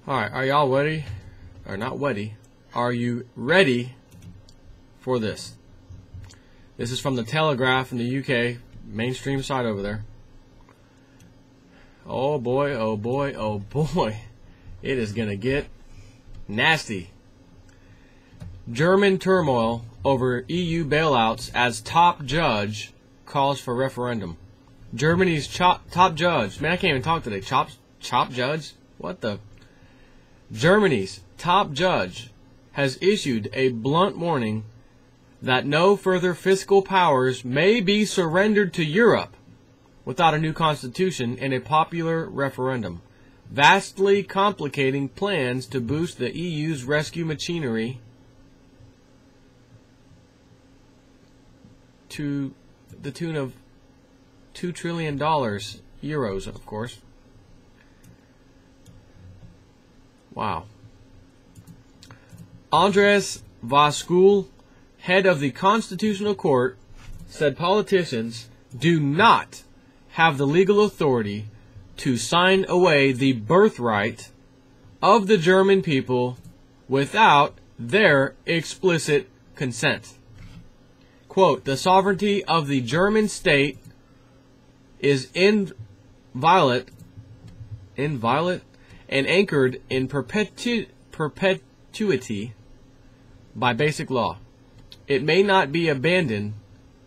Alright, are y'all ready? Or not ready. Are you ready for this? This is from the Telegraph in the UK, mainstream site over there. Oh boy, oh boy, oh boy. It is gonna get nasty. German turmoil over EU bailouts as top judge calls for referendum. Germany's top judge. Man, I can't even talk today. Chop judge? What the? Germany's top judge has issued a blunt warning that no further fiscal powers may be surrendered to Europe without a new constitution and a popular referendum, vastly complicating plans to boost the EU's rescue machinery to the tune of $2 trillion, euros, of course. Wow. Andres Vaskul, head of the Constitutional Court, said politicians do not have the legal authority to sign away the birthright of the German people without their explicit consent. Quote, the sovereignty of the German state is inviolate and anchored in perpetuity by basic law. It may not be abandoned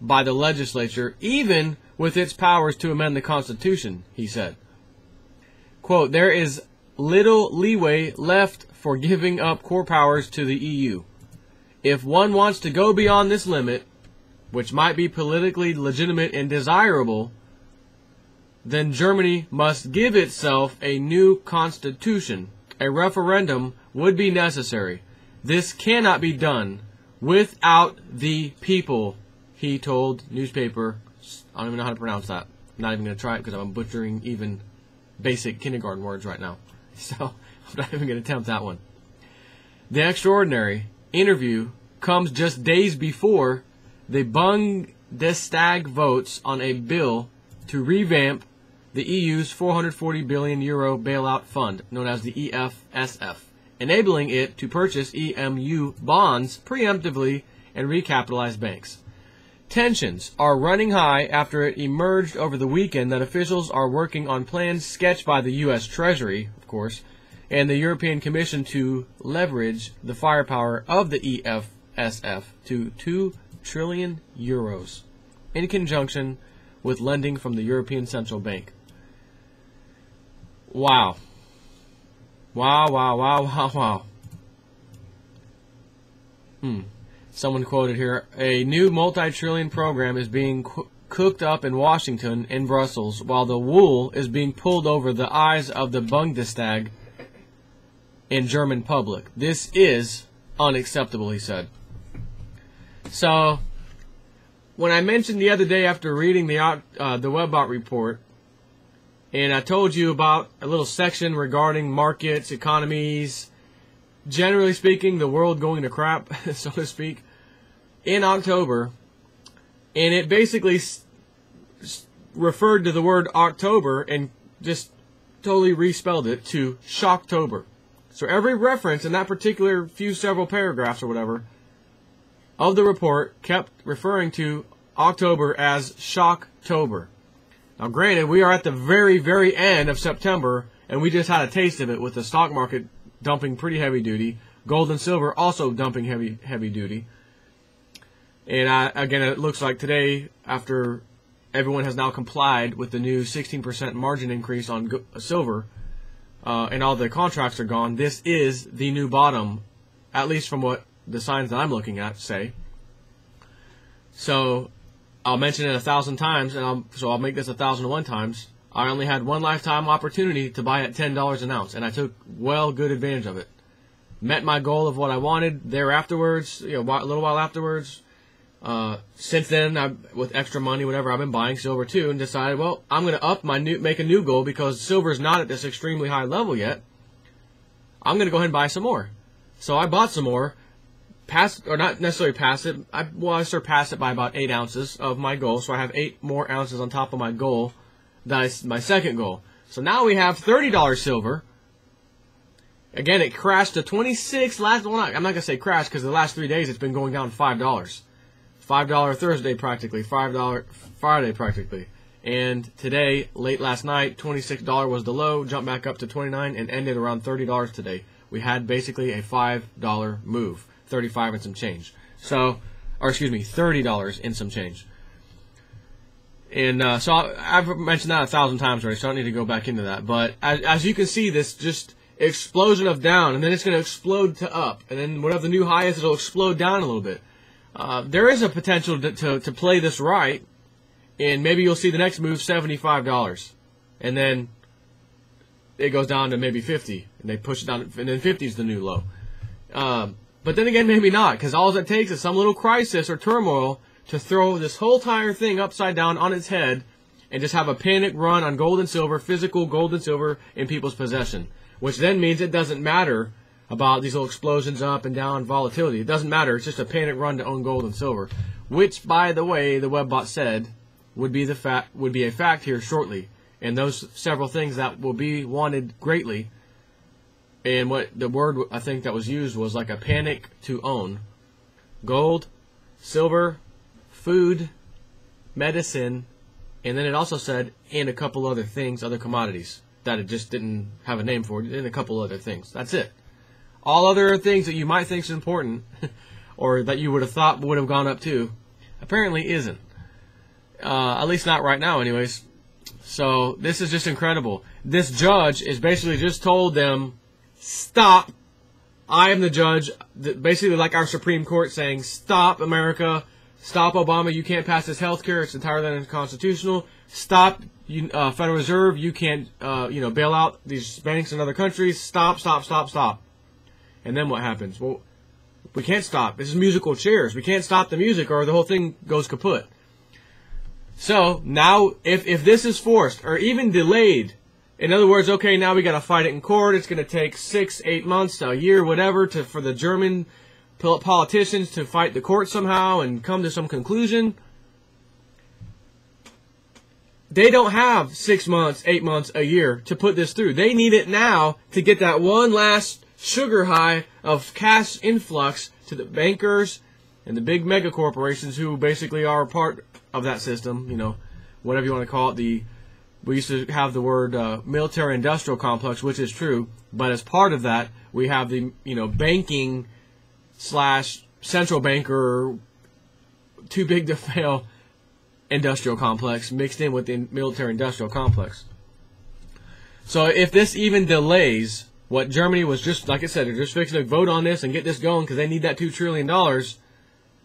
by the legislature, even with its powers to amend the Constitution, he said. Quote, there is little leeway left for giving up core powers to the EU. If one wants to go beyond this limit, which might be politically legitimate and desirable, then Germany must give itself a new constitution. A referendum would be necessary. This cannot be done without the people, he told newspaper. I don't even know how to pronounce that. I'm not even going to try it because I'm butchering even basic kindergarten words right now. So I'm not even going to attempt that one. The extraordinary interview comes just days before the Bundestag votes on a bill to revamp the EU's 440 billion euro bailout fund, known as the EFSF, enabling it to purchase EMU bonds preemptively and recapitalize banks. Tensions are running high after it emerged over the weekend that officials are working on plans sketched by the U.S. Treasury, of course, and the European Commission to leverage the firepower of the EFSF to 2 trillion euros in conjunction with lending from the European Central Bank. Wow. Wow, wow, wow, wow, wow. Someone quoted here, a new multi-trillion program is being cooked up in Washington and Brussels while the wool is being pulled over the eyes of the Bundestag and German public. This is unacceptable, he said. So, when I mentioned the other day after reading the Webbot report, and I told you about a little section regarding markets, economies, generally speaking, the world going to crap, so to speak, in October, and it basically referred to the word October and just totally respelled it to Shocktober. So every reference in that particular several paragraphs or whatever of the report kept referring to October as Shocktober. Now granted, we are at the very, very end of September, and we just had a taste of it with the stock market dumping pretty heavy duty, gold and silver also dumping heavy duty. And again, it looks like today, after everyone has now complied with the new 16% margin increase on silver, and all the contracts are gone, this is the new bottom, at least from what the signs that I'm looking at say. So I'll mention it 1,000 times, and I'll make this 1,001 times. I only had one lifetime opportunity to buy at $10 an ounce, and I took good advantage of it. Met my goal of what I wanted there afterwards, a little while afterwards. Since then, with extra money, whatever, I've been buying silver too, and decided, well, I'm going to make a new goal because silver's not at this extremely high level yet. I'm going to go ahead and buy some more. So I bought some more. Not necessarily pass it. I surpassed it by about 8 ounces of my goal, so I have 8 more ounces on top of my goal. That's my second goal. So now we have $30 silver, Again, it crashed to 26 last. Well, I'm not gonna say crash because the last 3 days it's been going down $5. $5 Thursday practically, $5 Friday practically, and today, late last night, $26 was the low, jumped back up to 29 and ended around $30 today. We had basically a $5 move, 35 and some change. So, or excuse me, $30 and some change. And so I've mentioned that 1,000 times already, so I don't need to go back into that. But as you can see, this just explosion of down, and then it's going to explode to up, and then whatever the new high is, it'll explode down a little bit. There is a potential to play this right, and maybe you'll see the next move $75, and then it goes down to maybe 50, and they push it down, and then 50 is the new low. But then again, maybe not, because all it takes is some little crisis or turmoil to throw this whole entire thing upside down on its head and just have a panic run on gold and silver, physical gold and silver in people's possession, which then means it doesn't matter about these little explosions up and down, volatility. It doesn't matter. It's just a panic run to own gold and silver, which, by the way, the webbot said would be a fact here shortly. And those several things that will be wanted greatly. And what the word I think that was used was like a panic to own gold, silver, food, medicine, and then it also said and a couple other things, other commodities that it just didn't have a name for, and a couple other things. That's it. All other things that you might think is important or that you would have thought would have gone up too, apparently isn't. At least not right now anyways. So this is just incredible. This judge is basically just told them, stop. I am the judge. Basically like our Supreme Court saying, stop America. Stop Obama. You can't pass this health care. It's entirely unconstitutional. Stop Federal Reserve. You can't bail out these banks in other countries. Stop, stop, stop, stop. And then what happens? Well, we can't stop. This is musical chairs. We can't stop the music or the whole thing goes kaput. So now if this is forced or even delayed, in other words, okay, now we got to fight it in court. It's going to take 6, 8 months, a year, whatever, for the German politicians to fight the court somehow and come to some conclusion. They don't have 6 months, 8 months, a year to put this through. They need it now to get that one last sugar high of cash influx to the bankers and the big mega corporations who basically are a part of that system, whatever you want to call it. We used to have the word military-industrial complex, which is true, but as part of that, we have the banking / central banker, too big to fail industrial complex mixed in with the military-industrial complex. So if this even delays what Germany was just, like I said, they're just fixing to vote on this and get this going because they need that $2 trillion,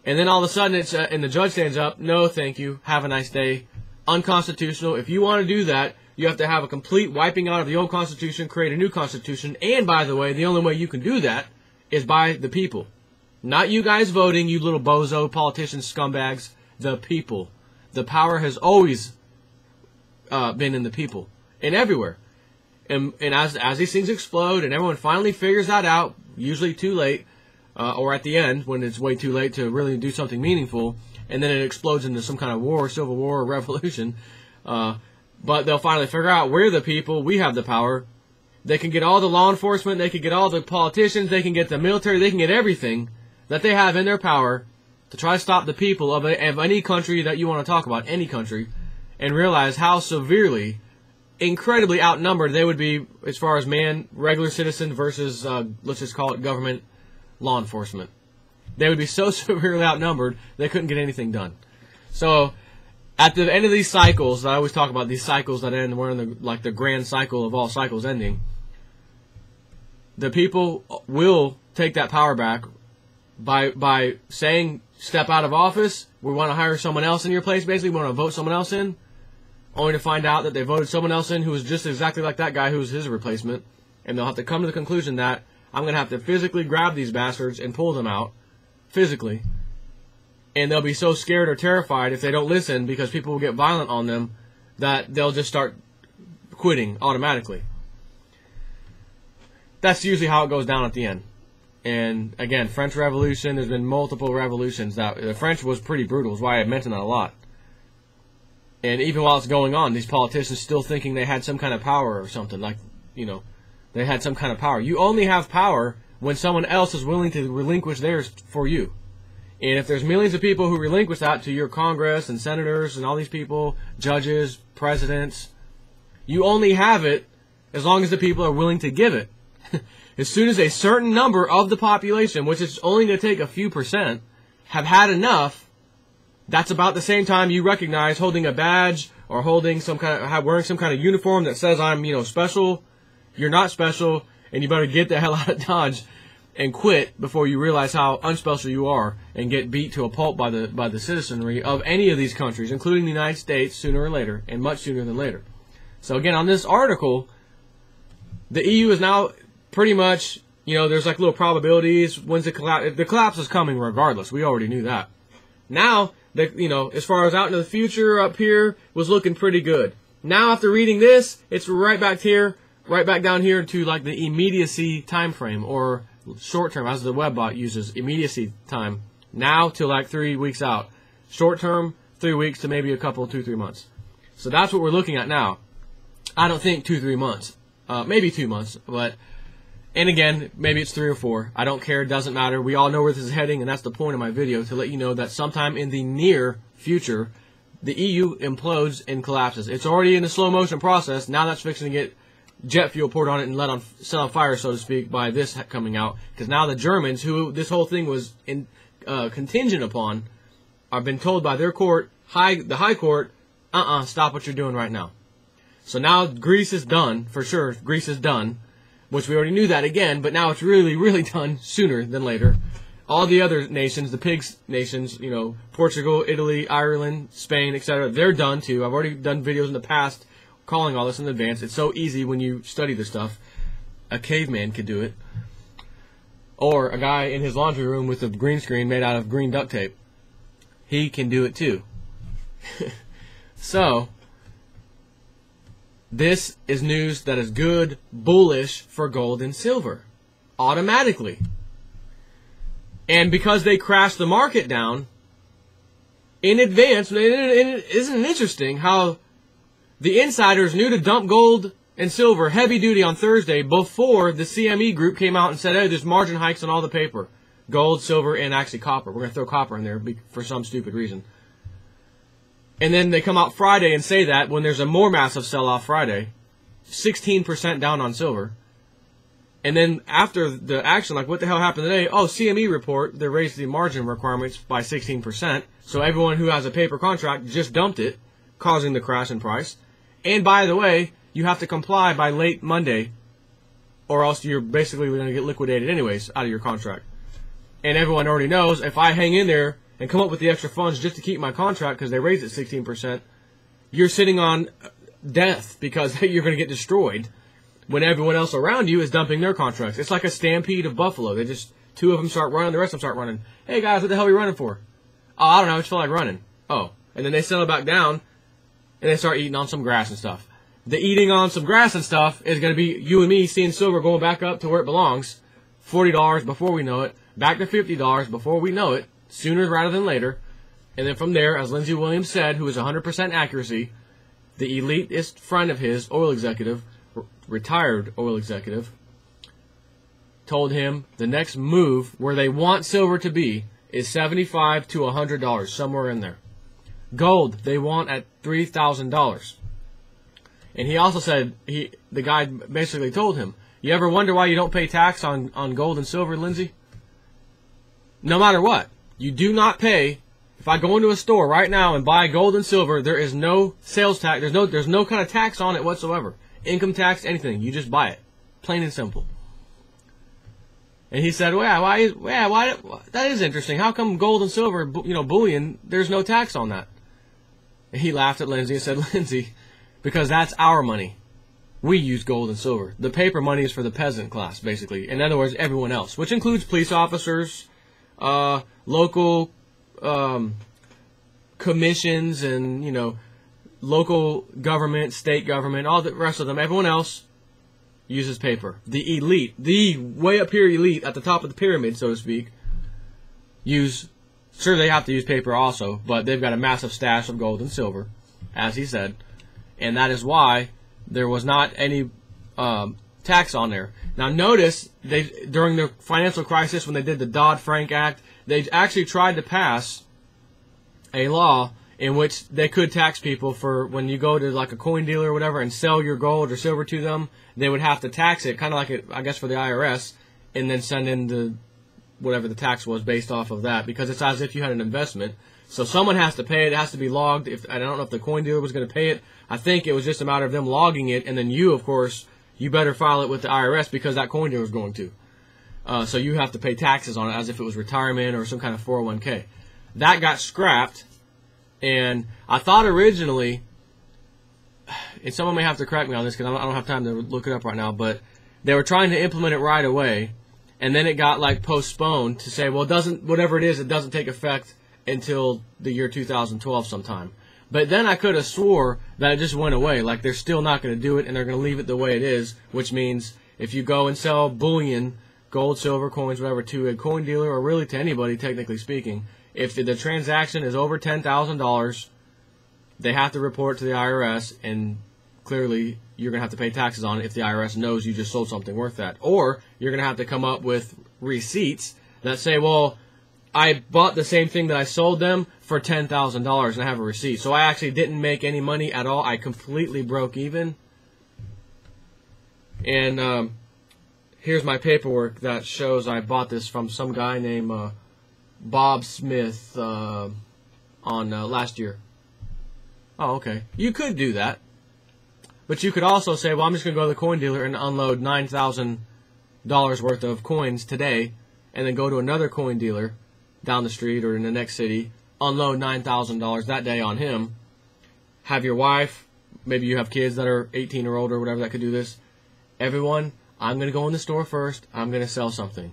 and then all of a sudden it's and the judge stands up, no thank you, have a nice day, unconstitutional. If you want to do that, you have to have a complete wiping out of the old constitution, create a new constitution, and by the way, the only way you can do that is by the people. Not you guys voting, you little bozo politicians, scumbags, the people. The power has always been in the people, and everywhere. And as these things explode and everyone finally figures that out, usually too late, or at the end when it's way too late to really do something meaningful, and then it explodes into some kind of war, civil war, or revolution. But they'll finally figure out we're the people, we have the power. They can get all the law enforcement, they can get all the politicians, they can get the military, they can get everything that they have in their power to try to stop the people of any country that you want to talk about, any country, and realize how severely, incredibly outnumbered they would be as far as regular citizen versus, let's just call it government law enforcement. They would be so severely outnumbered, they couldn't get anything done. So, at the end of these cycles, I always talk about these cycles that end, we're in the grand cycle of all cycles ending, the people will take that power back by saying, step out of office, we want to hire someone else in your place, basically, we want to vote someone else in, only to find out that they voted someone else in who was just exactly like that guy who was his replacement, and they'll have to come to the conclusion that I'm going to have to physically grab these bastards and pull them out, physically, and they'll be so scared or terrified if they don't listen because people will get violent on them that they'll just start quitting automatically. That's usually how it goes down at the end. And again, French Revolution, there's been multiple revolutions. The French was pretty brutal, is why I mentioned that a lot. And even while it's going on, these politicians still thinking they had some kind of power or something, like, They had some kind of power. You only have power when someone else is willing to relinquish theirs for you. And if there's millions of people who relinquish that to your Congress and senators and all these people, judges, presidents, you only have it as long as the people are willing to give it. As soon as a certain number of the population, which is only going to take a few percent, have had enough, that's about the same time you recognize holding a badge or holding some kind of, wearing some kind of uniform that says I'm, special. You're not special, and you better get the hell out of Dodge and quit before you realize how unspecial you are and get beat to a pulp by the citizenry of any of these countries, including the United States, sooner or later, and much sooner than later. So again, on this article, the EU is now pretty much, there's like little probabilities. When's the collapse? The collapse is coming regardless. We already knew that. Now, as far as out into the future up here, was looking pretty good. Now, after reading this, it's right back down here to like the immediacy time frame, or short term, as the webbot uses immediacy time. Now to like 3 weeks out. Short term, 3 weeks to maybe a couple, 2-3 months. So that's what we're looking at now. I don't think 2-3 months. Maybe 2 months, but, and again, maybe it's 3 or 4. I don't care, it doesn't matter. We all know where this is heading, and that's the point of my video, to let you know that sometime in the near future, the EU implodes and collapses. It's already in the slow motion process. Now that's fixing to get jet fuel poured on it and set on fire, so to speak, by this coming out. Because now the Germans, who this whole thing was contingent upon, have been told by their court, the high court, stop what you're doing right now. So now Greece is done, for sure. Greece is done, which we already knew that again, but now it's really, really done sooner than later. All the other nations, the pigs nations, Portugal, Italy, Ireland, Spain, etc., they're done too. I've already done videos in the past calling all this in advance. It's so easy when you study this stuff. A caveman could do it. Or a guy in his laundry room with a green screen made out of green duct tape. He can do it too. So, this is news that is good, bullish for gold and silver. Automatically. And because they crashed the market down in advance, isn't it interesting how the insiders knew to dump gold and silver heavy duty on Thursday before the CME group came out and said, hey, there's margin hikes on all the paper. Gold, silver, and actually copper. We're going to throw copper in there for some stupid reason. And then they come out Friday and say that when there's a more massive sell-off Friday, 16% down on silver. And then after the action, like what the hell happened today? Oh, CME report, they raised the margin requirements by 16%. So everyone who has a paper contract just dumped it, causing the crash in price. And by the way, you have to comply by late Monday, or else you're basically going to get liquidated anyways out of your contract. And everyone already knows, if I hang in there and come up with the extra funds just to keep my contract because they raised it 16%, you're sitting on death because you're going to get destroyed when everyone else around you is dumping their contracts. It's like a stampede of buffalo. They just, 2 of them start running, the rest of them start running. Hey guys, what the hell are we running for? Oh, I don't know, I just feel like running. Oh, and then they settle back down and they start eating on some grass and stuff. The eating on some grass and stuff is going to be you and me seeing silver going back up to where it belongs. $40 before we know it. Back to $50 before we know it. Sooner rather than later. And then from there, as Lindsey Williams said, who is 100% accuracy, the elitist friend of his, oil executive, retired oil executive, told him the next move where they want silver to be is $75 to $100, somewhere in there. Gold, they want at $3,000. And he also said, the guy basically told him, you ever wonder why you don't pay tax on gold and silver, Lindsey? No matter what, you do not pay. If I go into a store right now and buy gold and silver, there is no sales tax. There's no kind of tax on it whatsoever. Income tax, anything. You just buy it. Plain and simple. And he said, well, why, that is interesting. How come gold and silver, bullion, there's no tax on that? And he laughed at Lindsey and said, Lindsey, because that's our money. We use gold and silver. The paper money is for the peasant class, basically. In other words, everyone else, which includes police officers, local commissions, and, local government, state government, all the rest of them. Everyone else uses paper. The elite, the way up here elite, at the top of the pyramid, so to speak, sure, they have to use paper also, but they've got a massive stash of gold and silver, as he said. And that is why there was not any tax on there. Now notice, during the financial crisis when they did the Dodd-Frank Act, they actually tried to pass a law in which they could tax people for when you go to like a coin dealer or whatever and sell your gold or silver to them. They would have to tax it, kind of like I guess for the IRS, and then send in the whatever the tax was based off of that, because it's as if you had an investment. So someone has to pay it. It has to be logged. I don't know if the coin dealer was going to pay it. I think it was just a matter of them logging it, and then you, of course, you better file it with the IRS because that coin dealer is going to. So you have to pay taxes on it as if it was retirement or some kind of 401k. That got scrapped, and I thought originally, and someone may have to correct me on this because I don't have time to look it up right now, but they were trying to implement it right away, and then it got like postponed to say, well, it doesn't, whatever it is, it doesn't take effect until the year 2012 sometime. But then I could have swore that it just went away, like they're still not going to do it and they're going to leave it the way it is, which means if you go and sell bullion, gold, silver, coins, whatever, to a coin dealer or really to anybody, technically speaking, if the transaction is over $10,000, they have to report to the IRS, and clearly you're going to have to pay taxes on it if the IRS knows you just sold something worth that. Or you're going to have to come up with receipts that say, well, I bought the same thing that I sold them for $10,000 and I have a receipt. So I actually didn't make any money at all. I completely broke even. And here's my paperwork that shows I bought this from some guy named Bob Smith on last year. Oh, okay. You could do that. But you could also say, well, I'm just going to go to the coin dealer and unload $9,000 worth of coins today, and then go to another coin dealer down the street or in the next city, unload $9,000 that day on him, have your wife, maybe you have kids that are 18 or older or whatever that could do this. Everyone, I'm going to go in the store first. I'm going to sell something.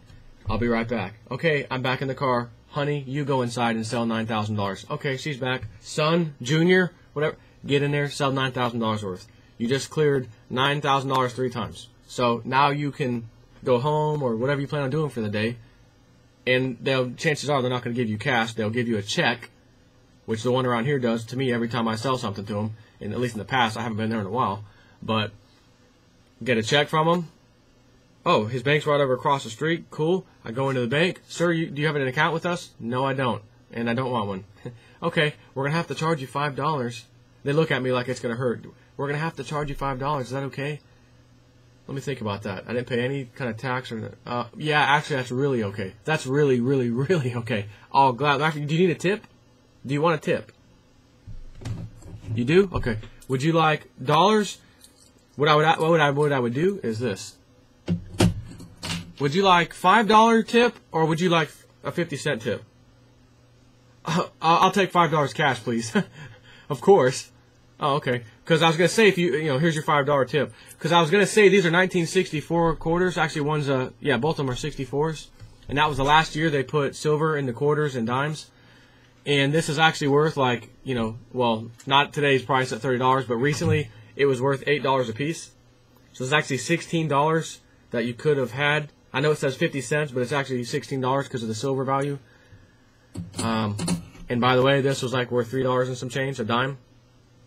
I'll be right back. Okay, I'm back in the car. Honey, you go inside and sell $9,000. Okay, she's back. Son, Junior, whatever, get in there, sell $9,000 worth. You just cleared $9,000 3 times. So now you can go home or whatever you plan on doing for the day, and chances are they're not going to give you cash. They'll give you a check, which the one around here does to me every time I sell something to them. And at least in the past, I haven't been there in a while. But get a check from them. Oh, his bank's right over across the street. Cool. I go into the bank. Sir, do you have an account with us? No, I don't. And I don't want one. Okay, we're going to have to charge you $5. They look at me like it's going to hurt. We're going to have to charge you $5. Is that okay? Let me think about that. I didn't pay any kind of tax or yeah, actually that's really okay. That's really, really, really okay. Oh, glad. Actually, do you need a tip? Do you want a tip? You do? Okay. Would you like dollars? What I would do is this. Would you like $5 tip or would you like a 50-cent tip? I'll take $5 cash, please. Of course. Oh, okay. Because I was going to say, if you here's your $5 tip. Because I was going to say these are 1964 quarters. Actually, one's yeah, both of them are 64s. And that was the last year they put silver in the quarters and dimes. And this is actually worth like, well, not today's price at $30, but recently it was worth $8 a piece. So it's actually $16 that you could have had. I know it says 50 cents, but it's actually $16 because of the silver value. And by the way, this was like worth $3 and some change, a dime,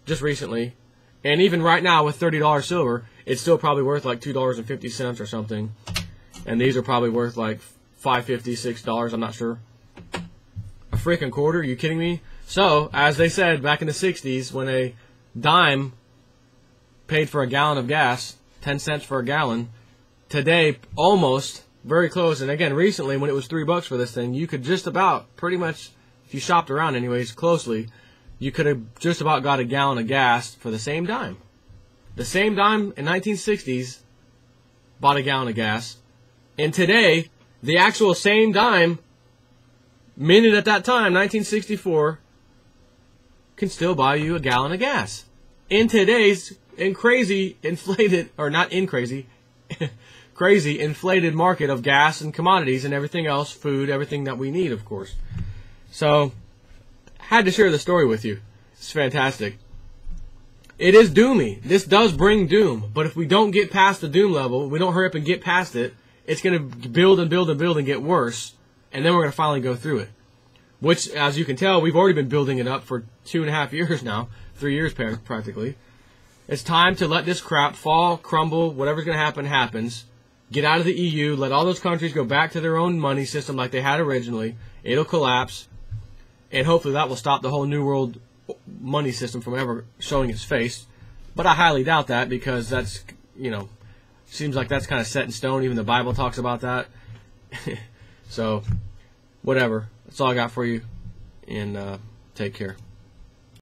just recently. And even right now with $30 silver, it's still probably worth like $2.50 or something. And these are probably worth like $5.50, $6, I'm not sure. A freaking quarter? Are you kidding me? So, as they said back in the 60s, when a dime paid for a gallon of gas, 10 cents for a gallon, today, almost, very close. And again, recently, when it was $3 for this thing, you could just about, pretty much, if you shopped around anyways, closely, you could have just about got a gallon of gas for the same dime. The same dime in 1960s bought a gallon of gas. And today, the actual same dime, minted at that time, 1964, can still buy you a gallon of gas. In today's crazy inflated, or not in crazy, crazy inflated market of gas and commodities and everything else, food, everything that we need, of course. So, had to share the story with you. It's fantastic. It is doomy. This does bring doom, but if we don't get past the doom level, we don't hurry up and get past it, it's going to build and build and build and get worse, and then we're going to finally go through it. Which, as you can tell, we've already been building it up for 2.5 years now, 3 years practically. It's time to let this crap fall, crumble, whatever's going to happen happens. Get out of the EU, let all those countries go back to their own money system like they had originally. It'll collapse, and hopefully that will stop the whole New World money system from ever showing its face. But I highly doubt that, because that's, seems like that's kind of set in stone. Even the Bible talks about that. So, whatever. That's all I got for you, and take care.